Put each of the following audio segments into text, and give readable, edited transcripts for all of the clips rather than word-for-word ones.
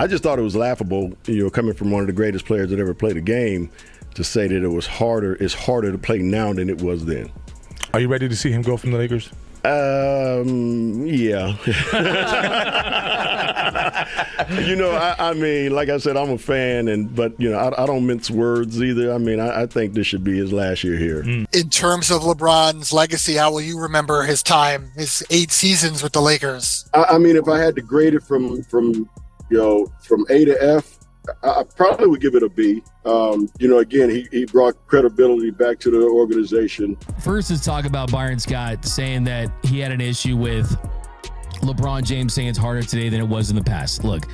I just thought it was laughable, coming from one of the greatest players that ever played a game, to say that it's harder to play now than it was then. Are you ready to see him go from the Lakers? Yeah. I mean, like I said, I'm a fan, but I don't mince words either. I mean, I think this should be his last year here. In terms of LeBron's legacy, how will you remember his time, his 8 seasons with the Lakers? I mean, if I had to grade it from A to F, I probably would give it a B. Again, he brought credibility back to the organization. First is talk about Byron Scott saying that he had an issue with LeBron James saying it's harder today than it was in the past. Look,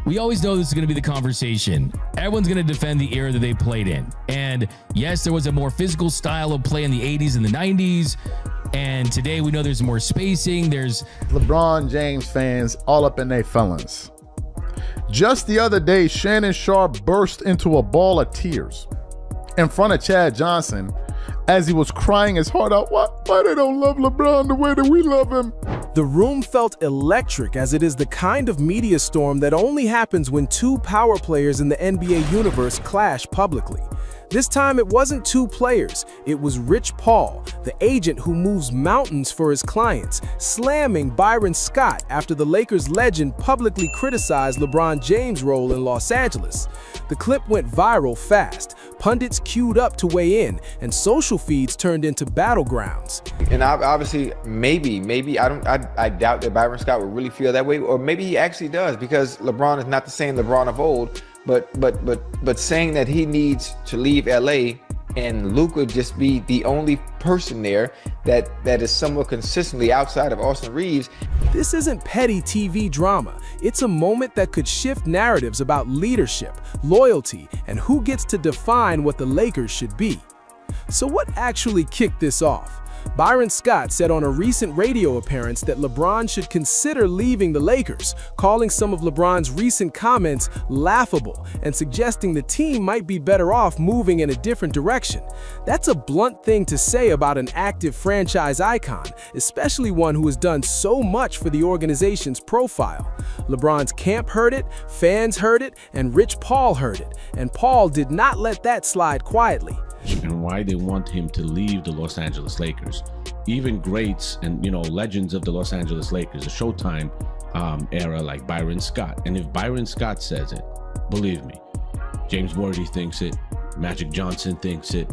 we always know this is going to be the conversation. Everyone's going to defend the era that they played in. And yes, there was a more physical style of play in the 80s and the 90s. And today we know there's more spacing. There's LeBron James fans all up in their feelings. Just the other day, Shannon Sharpe burst into a ball of tears in front of Chad Johnson as he was crying his heart out. Why they don't love LeBron the way that we love him? The room felt electric, as it is the kind of media storm that only happens when 2 power players in the NBA universe clash publicly. This time it wasn't 2 players, it was Rich Paul, the agent who moves mountains for his clients, slamming Byron Scott after the Lakers legend publicly criticized LeBron James' role in Los Angeles. The clip went viral fast, pundits queued up to weigh in, and social feeds turned into battlegrounds. And obviously, maybe I doubt that Byron Scott would really feel that way, or maybe he actually does, because LeBron is not the same LeBron of old. But saying that he needs to leave LA and Luka just be the only person there that is somewhat consistently outside of Austin Reeves. This isn't petty TV drama. It's a moment that could shift narratives about leadership, loyalty, and who gets to define what the Lakers should be. So what actually kicked this off? Byron Scott said on a recent radio appearance that LeBron should consider leaving the Lakers, calling some of LeBron's recent comments laughable and suggesting the team might be better off moving in a different direction. That's a blunt thing to say about an active franchise icon, especially one who has done so much for the organization's profile. LeBron's camp heard it, fans heard it, and Rich Paul heard it, and Paul did not let that slide quietly. And why they want him to leave the Los Angeles Lakers. Even greats and legends of the Los Angeles Lakers, the Showtime era, like Byron Scott. And if Byron Scott says it, believe me, James Worthy thinks it, Magic Johnson thinks it,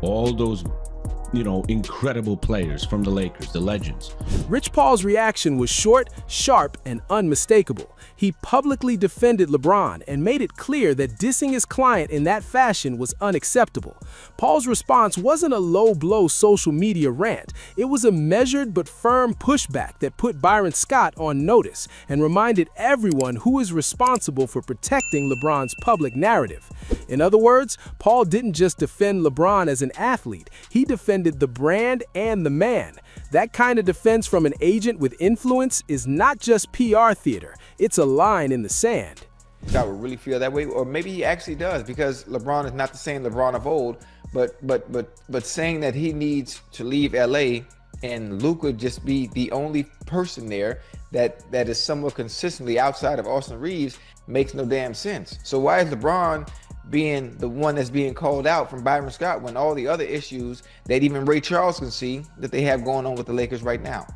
all those incredible players from the Lakers, the legends. Rich Paul's reaction was short, sharp, and unmistakable. He publicly defended LeBron and made it clear that dissing his client in that fashion was unacceptable. Paul's response wasn't a low-blow social media rant. It was a measured but firm pushback that put Byron Scott on notice and reminded everyone who is responsible for protecting LeBron's public narrative. In other words, Paul didn't just defend LeBron as an athlete, he defended the brand and the man. That kind of defense from an agent with influence is not just PR theater, it's a line in the sand. Scott would really feel that way, or maybe he actually does, because LeBron is not the same LeBron of old. But saying that he needs to leave LA and Luka just be the only person there that is somewhat consistently outside of Austin Reeves makes no damn sense. So why is LeBron being the one that's being called out from Byron Scott when all the other issues that even Ray Charles can see that they have going on with the Lakers right now?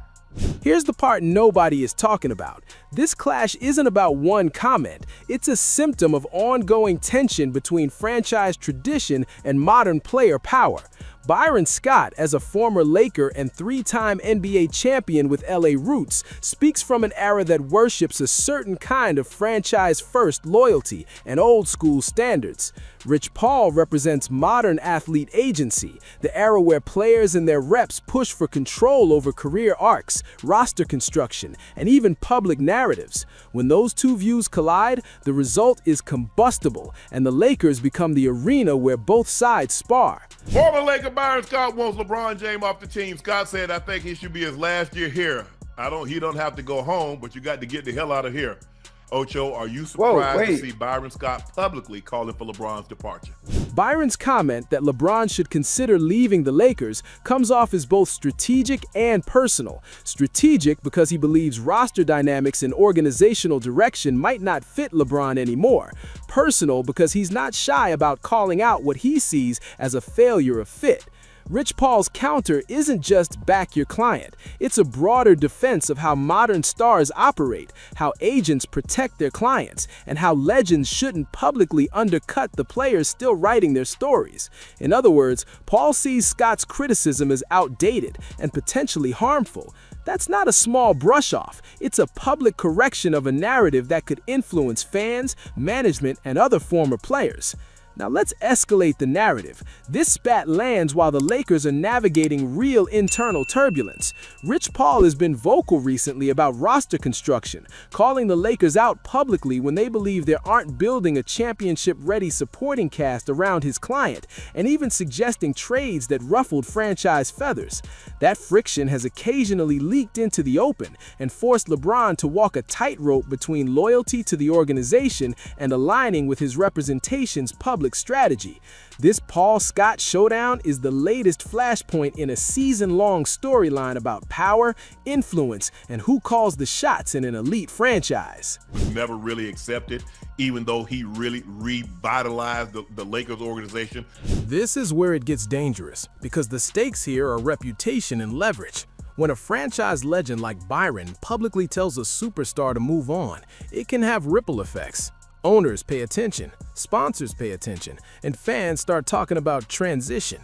Here's the part nobody is talking about. This clash isn't about one comment. It's a symptom of ongoing tension between franchise tradition and modern player power. Byron Scott, as a former Laker and 3-time NBA champion with LA roots, speaks from an era that worships a certain kind of franchise-first loyalty and old-school standards. Rich Paul represents modern athlete agency, the era where players and their reps push for control over career arcs, roster construction, and even public narratives. When those two views collide, the result is combustible, and the Lakers become the arena where both sides spar. Former Laker Byron Scott wants LeBron James off the team. Scott said, I think he should be his last year here. He don't have to go home, but you got to get the hell out of here. Ocho, are you surprised to see Byron Scott publicly calling for LeBron's departure? Byron's comment that LeBron should consider leaving the Lakers comes off as both strategic and personal. Strategic because he believes roster dynamics and organizational direction might not fit LeBron anymore. Personal because he's not shy about calling out what he sees as a failure of fit. Rich Paul's counter isn't just back your client. It's a broader defense of how modern stars operate, how agents protect their clients, and how legends shouldn't publicly undercut the players still writing their stories. In other words, Paul sees Scott's criticism as outdated and potentially harmful. That's not a small brush-off. It's a public correction of a narrative that could influence fans, management, and other former players. Now let's escalate the narrative. This spat lands while the Lakers are navigating real internal turbulence. Rich Paul has been vocal recently about roster construction, calling the Lakers out publicly when they believe they aren't building a championship-ready supporting cast around his client, and even suggesting trades that ruffled franchise feathers. That friction has occasionally leaked into the open and forced LeBron to walk a tightrope between loyalty to the organization and aligning with his representation's public strategy. This Paul Scott showdown is the latest flashpoint in a season-long storyline about power, influence, and who calls the shots in an elite franchise. Was never really accepted, even though he really revitalized the Lakers organization. This is where it gets dangerous, because the stakes here are reputation and leverage. When a franchise legend like Byron publicly tells a superstar to move on, it can have ripple effects. Owners pay attention, sponsors pay attention, and fans start talking about transition.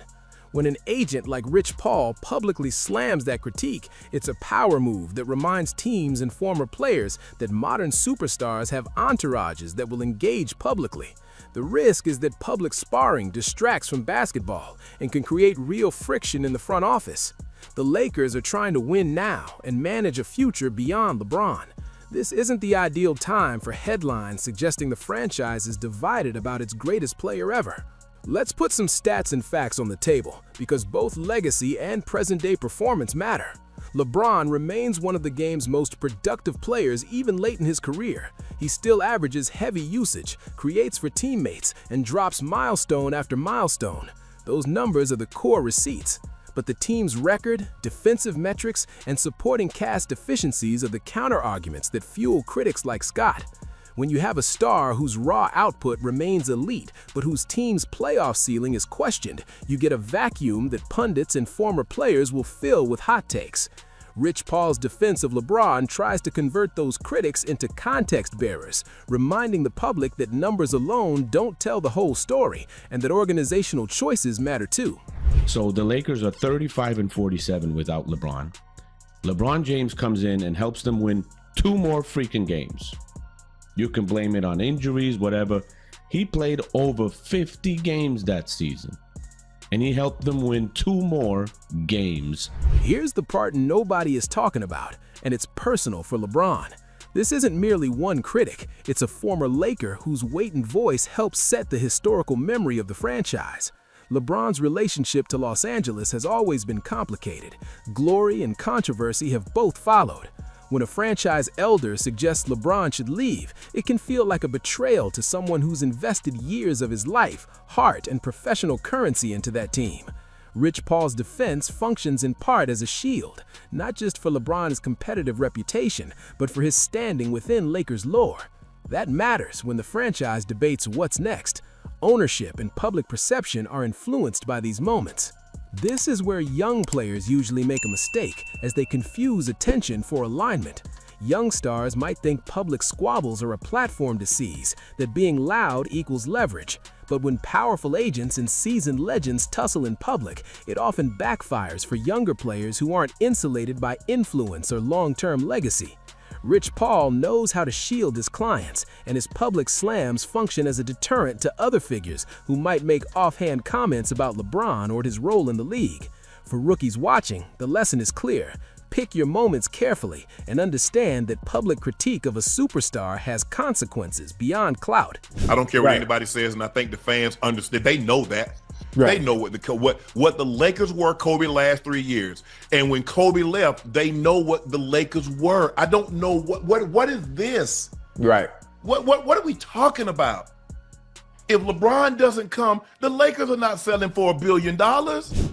When an agent like Rich Paul publicly slams that critique, it's a power move that reminds teams and former players that modern superstars have entourages that will engage publicly. The risk is that public sparring distracts from basketball and can create real friction in the front office. The Lakers are trying to win now and manage a future beyond LeBron. This isn't the ideal time for headlines suggesting the franchise is divided about its greatest player ever. Let's put some stats and facts on the table, because both legacy and present-day performance matter. LeBron remains one of the game's most productive players even late in his career. He still averages heavy usage, creates for teammates, and drops milestone after milestone. Those numbers are the core receipts. But the team's record, defensive metrics, and supporting cast deficiencies are the counter-arguments that fuel critics like Scott. When you have a star whose raw output remains elite, but whose team's playoff ceiling is questioned, you get a vacuum that pundits and former players will fill with hot takes. Rich Paul's defense of LeBron tries to convert those critics into context bearers, reminding the public that numbers alone don't tell the whole story, and that organizational choices matter too. So the Lakers are 35-47 without LeBron. LeBron James comes in and helps them win 2 more freaking games. You can blame it on injuries, whatever. He played over 50 games that season, and he helped them win 2 more games. Here's the part nobody is talking about, and it's personal for LeBron. This isn't merely one critic, it's a former Laker whose weight and voice helped set the historical memory of the franchise. LeBron's relationship to Los Angeles has always been complicated. Glory and controversy have both followed. When a franchise elder suggests LeBron should leave, it can feel like a betrayal to someone who's invested years of his life, heart, and professional currency into that team. Rich Paul's defense functions in part as a shield, not just for LeBron's competitive reputation, but for his standing within Lakers lore. That matters when the franchise debates what's next. Ownership and public perception are influenced by these moments. This is where young players usually make a mistake, as they confuse attention for alignment. Young stars might think public squabbles are a platform to seize, that being loud equals leverage. But when powerful agents and seasoned legends tussle in public, it often backfires for younger players who aren't insulated by influence or long-term legacy. Rich Paul knows how to shield his clients, and his public slams function as a deterrent to other figures who might make offhand comments about LeBron or his role in the league. For rookies watching, the lesson is clear. Pick your moments carefully and understand that public critique of a superstar has consequences beyond clout. I don't care what anybody says, and I think the fans understand. They know that. They know what the Lakers were Kobe last 3 years, and when Kobe left, they know what the Lakers were. I don't know what is this? Right. What are we talking about? If LeBron doesn't come, the Lakers are not selling for $1 billion.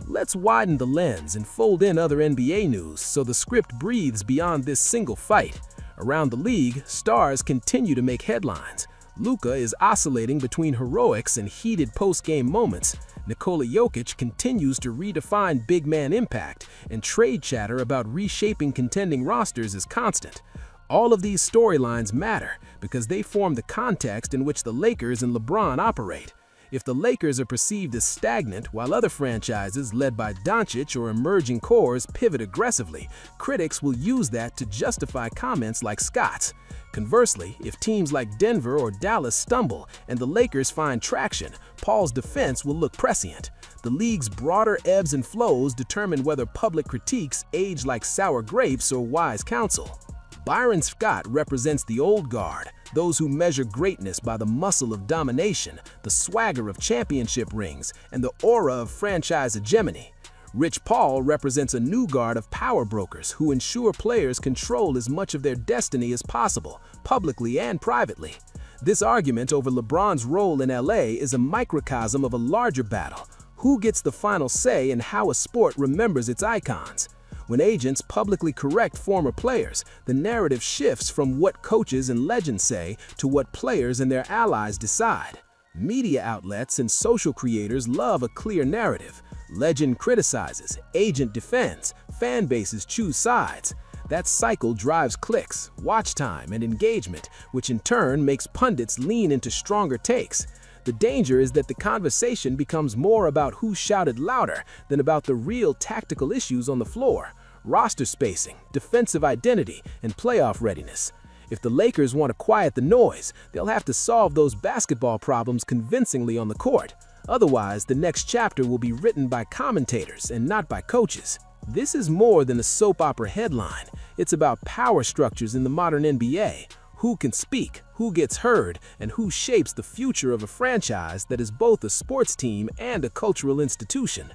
Let's widen the lens and fold in other NBA news so the script breathes beyond this single fight. Around the league, stars continue to make headlines. Luka is oscillating between heroics and heated post-game moments. Nikola Jokic continues to redefine big man impact, and trade chatter about reshaping contending rosters is constant. All of these storylines matter because they form the context in which the Lakers and LeBron operate. If the Lakers are perceived as stagnant while other franchises led by Doncic or emerging cores pivot aggressively, critics will use that to justify comments like Scott's. Conversely, if teams like Denver or Dallas stumble and the Lakers find traction, Paul's defense will look prescient. The league's broader ebbs and flows determine whether public critiques age like sour grapes or wise counsel. Byron Scott represents the old guard, those who measure greatness by the muscle of domination, the swagger of championship rings, and the aura of franchise hegemony. Rich Paul represents a new guard of power brokers who ensure players control as much of their destiny as possible, publicly and privately. This argument over LeBron's role in LA is a microcosm of a larger battle. Who gets the final say in how a sport remembers its icons? When agents publicly correct former players, the narrative shifts from what coaches and legends say to what players and their allies decide. Media outlets and social creators love a clear narrative. Legend criticizes, agent defends, fan bases choose sides. That cycle drives clicks, watch time, and engagement, which in turn makes pundits lean into stronger takes. The danger is that the conversation becomes more about who shouted louder than about the real tactical issues on the floor: roster spacing, defensive identity, and playoff readiness. If the Lakers want to quiet the noise, they'll have to solve those basketball problems convincingly on the court. Otherwise, the next chapter will be written by commentators and not by coaches. This is more than a soap opera headline. It's about power structures in the modern NBA. Who can speak, who gets heard, and who shapes the future of a franchise that is both a sports team and a cultural institution.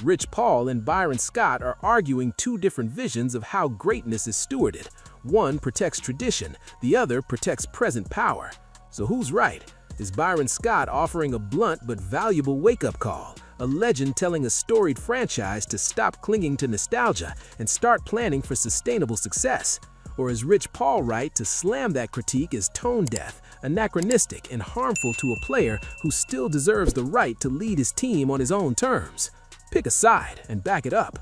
Rich Paul and Byron Scott are arguing two different visions of how greatness is stewarded. One protects tradition, the other protects present power. So who's right? Is Byron Scott offering a blunt but valuable wake-up call, a legend telling a storied franchise to stop clinging to nostalgia and start planning for sustainable success? Or is Rich Paul right to slam that critique as tone-deaf, anachronistic, and harmful to a player who still deserves the right to lead his team on his own terms? Pick a side and back it up.